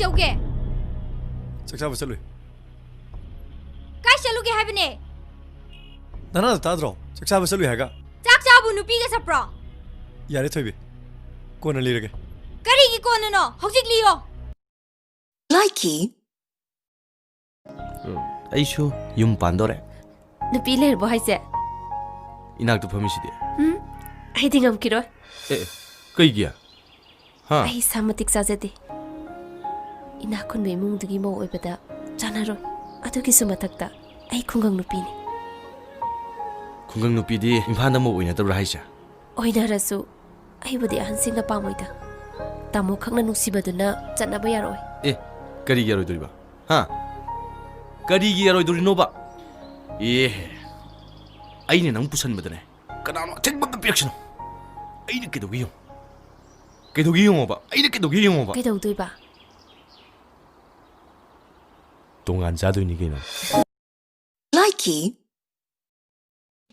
ꯆꯧꯒꯦ ꯆꯥꯛ ꯆꯥꯕ ꯆꯠꯂꯨꯏ ꯀꯥꯏ ꯆꯠꯂꯨꯒꯦ ꯍꯥꯏꯕꯅꯦ ꯅꯅꯥꯗ ꯇꯥꯗ꯭ꯔꯣ ꯆꯥꯛ ꯆꯥꯕ ꯆꯠꯂꯨꯏ ꯍꯥꯏꯒ ꯆꯥꯛ ꯆꯥꯕꯨ ꯅꯨꯄꯤꯒ ꯆꯠꯄ꯭ꯔꯣ ꯌꯥꯔꯦ ꯊꯣꯏꯕꯤ ꯀꯣꯟꯅ ꯂꯤꯔꯒꯦ ꯀꯔꯤꯒꯤ ꯀꯣꯟꯅꯅꯣ ꯍꯧꯖꯤꯛ ꯂꯤꯌꯣ Likey ꯑꯩꯁꯨ ꯌꯨꯝ ꯄꯥꯟꯗꯣꯔꯦ ꯅꯨꯄꯤ ꯂꯩꯔꯕꯣ ꯍꯥꯏꯁꯦ ꯏꯅꯥꯛꯇ ꯐꯝꯃꯤꯁꯤꯗꯤ ꯑꯩꯗꯤ ꯉꯝꯈꯤꯔꯣꯏ ꯀꯩꯒꯤ ꯍꯥ ꯑꯩ ꯏꯁꯥ ꯃꯇꯤꯛ ꯆꯥꯖꯗꯦ ꯏꯅꯥꯛ ꯈꯨꯟꯕ ꯏꯃꯨꯡꯗꯨꯒꯤ ꯃꯧ ꯑꯣꯏꯕꯗ ꯆꯥꯟꯅꯔꯣꯏ ꯑꯗꯨꯒꯤꯁꯨ ꯃꯊꯛꯇ ꯑꯩ ꯈꯨꯡꯒꯪ ꯅꯨꯄꯤꯅꯤ ꯈꯨꯡꯒꯪ ꯅꯨꯄꯤꯗꯤ ꯏꯝꯐꯥꯜꯗ ꯑꯃ ꯑꯣꯏꯅꯗꯕ꯭ꯔꯥ ꯍꯥꯏꯁꯦ ꯑꯣꯏꯅꯔꯁꯨ ꯑꯩꯕꯨꯗꯤ ꯑꯍꯟꯁꯤꯡꯅ ꯄꯥꯝꯃꯣꯏꯗ ꯇꯥꯃꯣ ꯈꯛꯅ ꯅꯨꯡꯁꯤꯕꯗꯨꯅ ꯆꯠꯅꯕ ꯌꯥꯔꯣꯏ ꯀꯔꯤꯒꯤ ꯌꯥꯔꯣꯏꯗꯣꯔꯤꯕ ꯍꯥ ꯀꯔꯤꯒꯤ ꯌꯥꯔꯣꯏꯗꯣꯔꯤꯅꯣꯕ ꯑꯩꯅ ꯅꯪ ꯄꯨꯁꯟꯕꯗꯅꯦ ꯀꯅꯥꯅꯣ ꯑꯊꯤꯡꯕ ꯑꯝꯇ ꯄꯤꯔꯛꯁꯅꯨ ꯑꯩꯅ ꯀꯩꯗꯧꯒꯦ ꯌꯦꯡꯉꯣ ꯀꯩꯗꯧꯒꯦ ꯌꯦꯡꯉꯣꯕ ꯑꯩꯅ ꯀꯩꯗꯧꯒꯦ ꯌꯦꯡꯉꯣꯕ ꯀꯩꯗꯧꯗꯣꯏꯕ ꯇꯣꯉꯥꯟ ꯆꯥꯗꯣꯏꯅꯤ ꯀꯩꯅꯣ Likey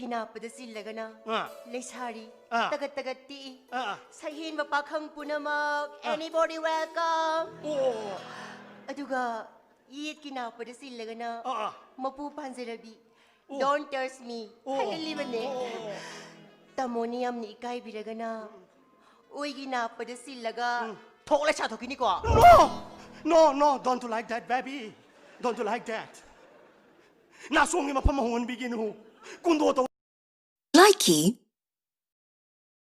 Hinapda silagana Lesari Tagat tagat ti Sahin mapakhang punamak Anybody welcome Aduga Yit kinapda silagana Mapu panzarabi Don't curse me Hayali bane Tamoniam ni ikai biragana Uy ginapda silaga Thokla cha thokini ko No, don't you like that, baby? Don't you like that? Nasong ima pamahon bigin ho. Kundo to Likey